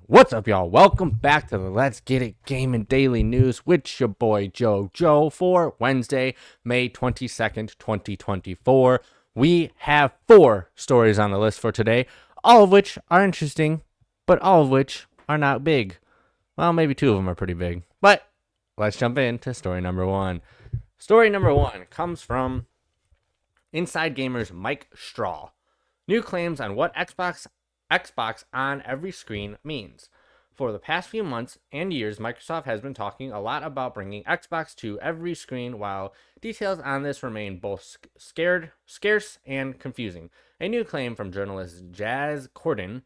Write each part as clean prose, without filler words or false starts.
What's up, y'all? Welcome back to the Let's Get It Gaming Daily News with your boy Joe for Wednesday, May 22nd, 2024. We have 4 stories on the list for today, all of which are interesting, but all of which are not big. Well, maybe 2 of them are pretty big, but let's jump into story number 1. Story number 1 comes from Inside Gamer's Mike Straw. New claims on what Xbox on every screen means. For the past few months and years, Microsoft has been talking a lot about bringing Xbox to every screen, while details on this remain both scarce and confusing. A new claim from journalist Jazz Corden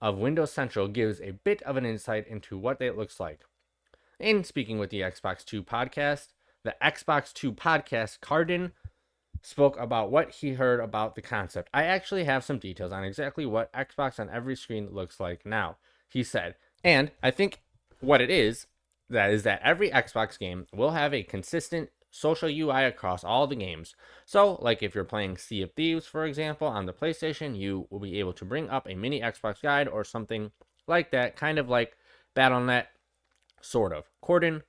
of Windows Central gives a bit of an insight into what it looks like. In speaking with the Xbox 2 podcast, Corden spoke about what he heard about the concept. I actually have some details on exactly what Xbox on every screen looks like now, he said. And I think what it is that every Xbox game will have a consistent social UI across all the games. So, like if you're playing Sea of Thieves, for example, on the PlayStation, you will be able to bring up a mini Xbox guide or something like that, kind of like Battle.net, sort of. Corden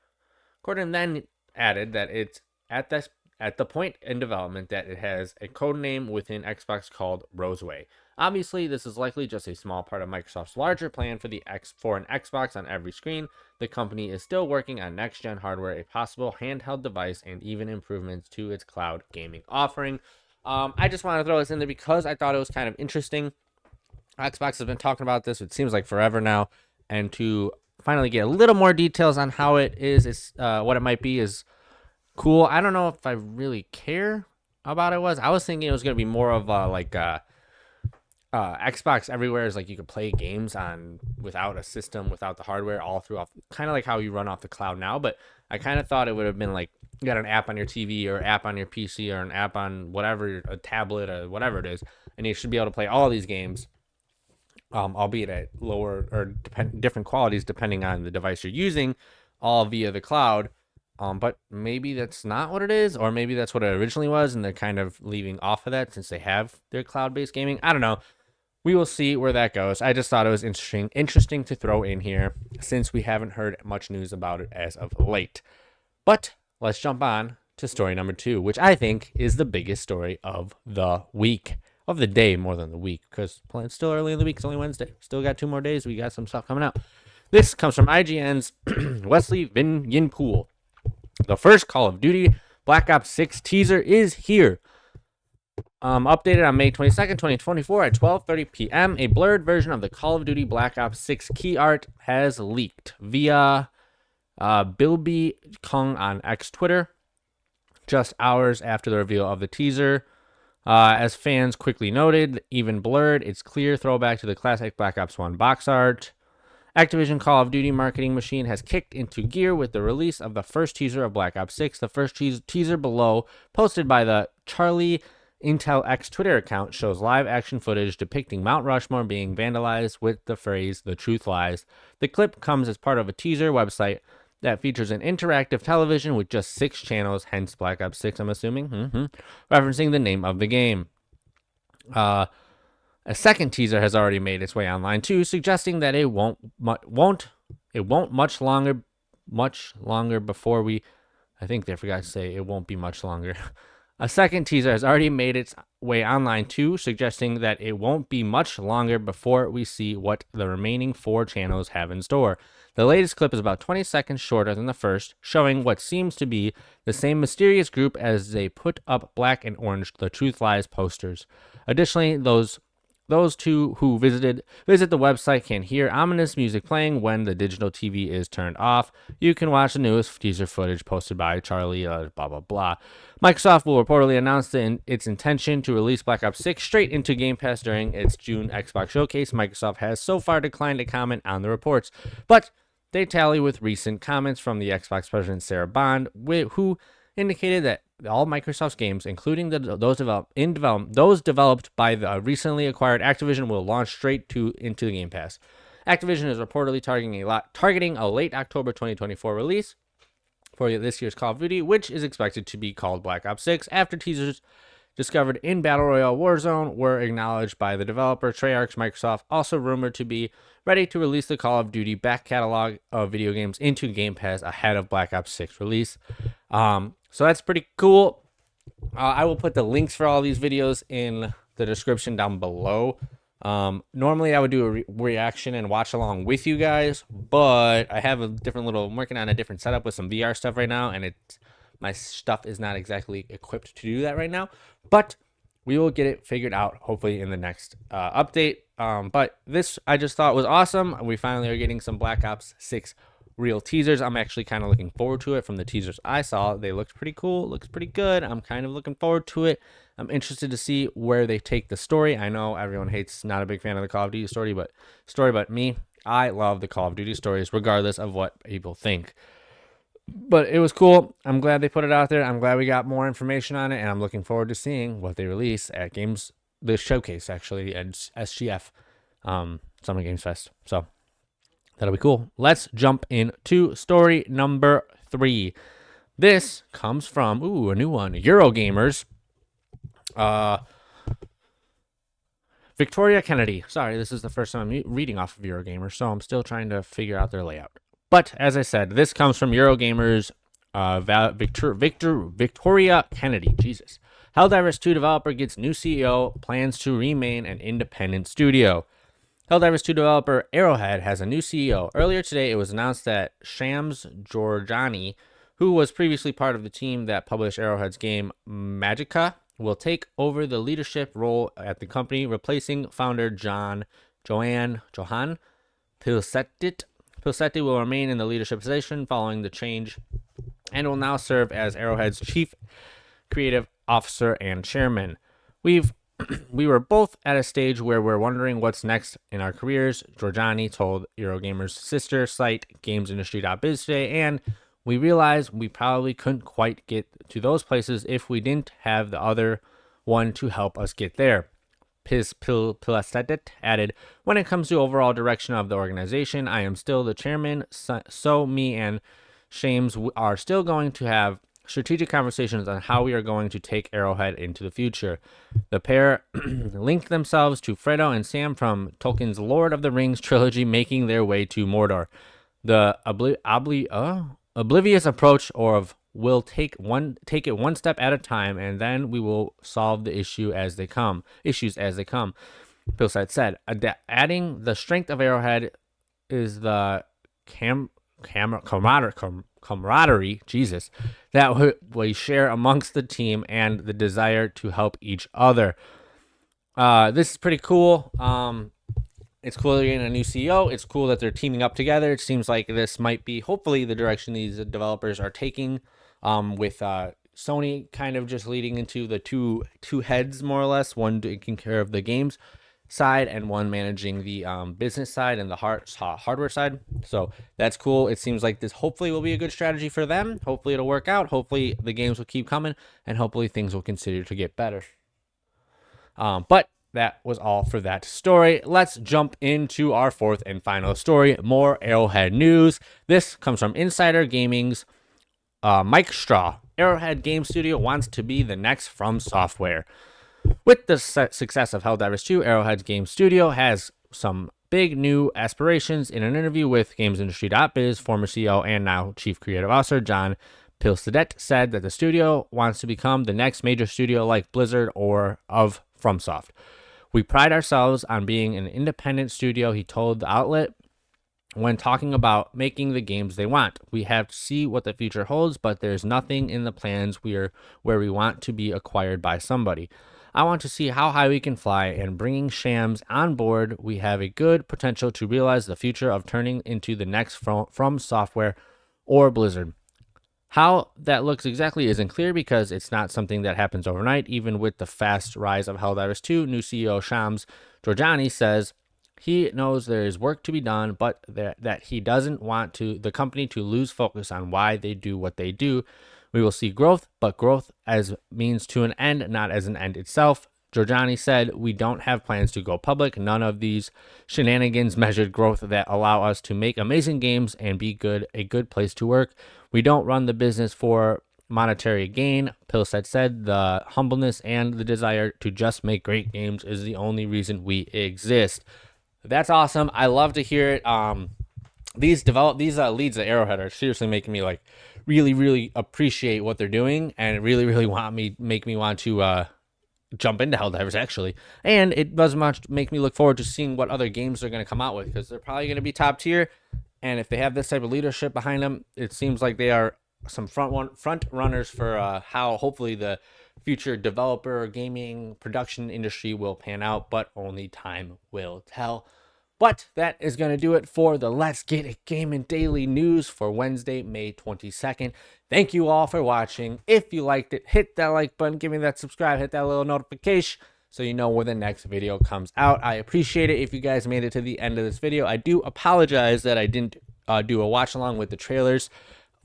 then added that it's at the point in development that it has a code name within Xbox called Roseway. Obviously, this is likely just a small part of Microsoft's larger plan for an Xbox on every screen. The company is still working on next-gen hardware, a possible handheld device, and even improvements to its cloud gaming offering. I just want to throw this in there because I thought it was kind of interesting. Xbox has been talking about this, it seems like forever now, and to finally get a little more details on how it is, what it might be, is cool. I don't know if I really care about it. I was thinking it was going to be more of Xbox everywhere is like you could play games on without a system, without the hardware, all through kind of like how you run off the cloud now. But I kind of thought it would have been like you got an app on your TV or app on your PC or an app on whatever, a tablet or whatever it is, and you should be able to play all these games, albeit at lower or different qualities depending on the device you're using, all via the cloud. But maybe that's not what it is, or maybe that's what it originally was, and they're kind of leaving off of that since they have their cloud-based gaming. I don't know. We will see where that goes. I just thought it was interesting to throw in here since we haven't heard much news about it as of late. But let's jump on to story number 2, which I think is the biggest story of the week, of the day more than the week, because it's still early in the week. It's only Wednesday. Still got 2 more days. We got some stuff coming out. This comes from IGN's Wesley Yin-Pool. The first Call of Duty Black Ops 6 teaser is here. Updated on May 22nd, 2024 at 12:30 p.m. A blurred version of the Call of Duty Black Ops 6 key art has leaked via Bilby Kung on X Twitter just hours after the reveal of the teaser. As fans quickly noted, even blurred, it's clear throwback to the classic Black Ops 1 box art. Activision Call of Duty marketing machine has kicked into gear with the release of the first teaser of Black Ops 6. The first teaser below, posted by the Charlie Intel X Twitter account, shows live action footage depicting Mount Rushmore being vandalized with the phrase, "The Truth Lies." The clip comes as part of a teaser website that features an interactive television with just 6 channels, hence Black Ops 6, I'm assuming, referencing the name of the game. A second teaser has already made its way online too, suggesting that it won't much longer before we. I think they forgot to say it won't be much longer. A second teaser has already made its way online too, suggesting that it won't be much longer before we see what the remaining 4 channels have in store. The latest clip is about 20 seconds shorter than the first, showing what seems to be the same mysterious group as they put up black and orange The Truth Lies posters. Additionally, those two who visit the website can hear ominous music playing when the digital TV is turned off. You can watch the newest teaser footage posted by Charlie, blah, blah, blah. Microsoft will reportedly announce its intention to release Black Ops 6 straight into Game Pass during its June Xbox showcase. Microsoft has so far declined to comment on the reports, but they tally with recent comments from the Xbox president Sarah Bond, who indicated that all Microsoft's games, including those developed by the recently acquired Activision, will launch straight into the Game Pass. Activision is reportedly targeting a late October 2024 release for this year's Call of Duty, which is expected to be called Black Ops 6 after teasers discovered in Battle Royale Warzone were acknowledged by the developer. Treyarch's Microsoft also rumored to be ready to release the Call of Duty back catalog of video games into Game Pass ahead of Black Ops 6 release. So that's pretty cool. I will put the links for all these videos in the description down below. Normally I would do a reaction and watch along with you guys, but I have a different I'm working on a different setup with some VR stuff right now, and my stuff is not exactly equipped to do that right now, but we will get it figured out hopefully in the next update. But this I just thought was awesome. We finally are getting some Black Ops 6 real teasers. I'm actually kind of looking forward to it. From the teasers I saw, they looked pretty cool. It looks pretty good. I'm kind of looking forward to it. I'm interested to see where they take the story. I know everyone hates, not a big fan of the Call of Duty story, but me, I love the Call of Duty stories regardless of what people think. But it was cool. I'm glad they put it out there. I'm glad we got more information on it, and I'm looking forward to seeing what they release at the showcase actually at SGF, Summer Games Fest. So that'll be cool. Let's jump into story number 3. This comes from a new one, Eurogamers. Victoria Kennedy. Sorry, this is the first time I'm reading off of Eurogamers, so I'm still trying to figure out their layout. But as I said, this comes from Eurogamers. Victoria Kennedy. Jesus. Helldivers 2 developer gets new CEO, plans to remain an independent studio. Helldivers 2 developer Arrowhead has a new CEO. Earlier today, it was announced that Shams Georgiani, who was previously part of the team that published Arrowhead's game Magicka, will take over the leadership role at the company, replacing founder Johan Pilsetti. Pilsetti will remain in the leadership position following the change and will now serve as Arrowhead's chief creative officer and chairman. We were both at a stage where we're wondering what's next in our careers, Georgiani told Eurogamer's sister site GamesIndustry.biz today, and we realized we probably couldn't quite get to those places if we didn't have the other one to help us get there. Pilsetti added, when it comes to overall direction of the organization, I am still the chairman, so me and Shames are still going to have strategic conversations on how we are going to take Arrowhead into the future. The pair linked themselves to Frodo and Sam from Tolkien's Lord of the Rings trilogy, making their way to Mordor. The oblivious approach of we'll take it one step at a time, and then we will solve the issues as they come. Pilside said, adding the strength of Arrowhead is the camaraderie, Jesus, that we share amongst the team and the desire to help each other. This is pretty cool. It's cool they're getting a new CEO. It's cool that they're teaming up together. It seems like this might be, hopefully, the direction these developers are taking, with Sony kind of just leading into the two heads, more or less, one taking care of the games side and one managing the business side and the hardware side. So that's cool. It seems like this hopefully will be a good strategy for them. Hopefully it'll work out. Hopefully the games will keep coming, and hopefully things will continue to get better. But that was all for that story. Let's jump into our 4th and final story, more Arrowhead news. This comes from Insider Gaming's Mike Straw. Arrowhead Game Studio wants to be the next From Software. With the success of Helldivers 2, Arrowhead's Game Studio has some big new aspirations. In an interview with GamesIndustry.biz, former CEO and now Chief Creative Officer John Pilsetti said that the studio wants to become the next major studio like Blizzard or of FromSoft. We pride ourselves on being an independent studio, he told the outlet when talking about making the games they want. We have to see what the future holds, but there's nothing in the plans where we want to be acquired by somebody. I want to see how high we can fly, and bringing Shams on board, we have a good potential to realize the future of turning into the next From Software or Blizzard. How that looks exactly isn't clear because it's not something that happens overnight. Even with the fast rise of Helldivers 2, new CEO Shams Georgiani says he knows there is work to be done, but that he doesn't want the company to lose focus on why they do what they do. We will see growth, but growth as means to an end, not as an end itself. Georgiani said, we don't have plans to go public. None of these shenanigans measured growth that allow us to make amazing games and be a good place to work. We don't run the business for monetary gain. Pillset said the humbleness and the desire to just make great games is the only reason we exist. That's awesome. I love to hear it. These leads at Arrowhead are seriously making me like really appreciate what they're doing, and really make me want to jump into Helldivers actually. And it does much make me look forward to seeing what other games they're going to come out with, because they're probably going to be top tier. And if they have this type of leadership behind them, it seems like they are some front runners for how hopefully the future developer gaming production industry will pan out, but only time will tell. But that is going to do it for the Let's Get It Gaming Daily News for Wednesday, May 22nd. Thank you all for watching. If you liked it, hit that like button, give me that subscribe, hit that little notification so you know when the next video comes out. I appreciate it if you guys made it to the end of this video. I do apologize that I didn't do a watch along with the trailers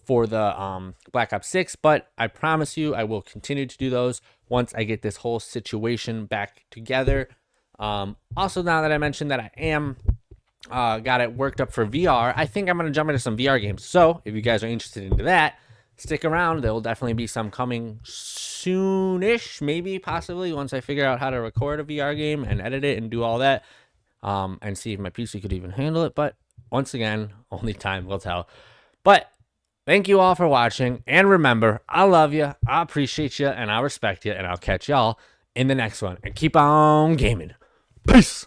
for the Black Ops 6, but I promise you I will continue to do those once I get this whole situation back together. Also, now that I mentioned that I am got it worked up for VR, I think I'm going to jump into some VR games. So if you guys are interested into that, stick around. There will definitely be some coming soonish, maybe, possibly, once I figure out how to record a VR game and edit it and do all that, and see if my PC could even handle it. But once again, only time will tell. But thank you all for watching, and remember, I love you, I appreciate you, and I respect you, and I'll catch y'all in the next one. And keep on gaming. Peace.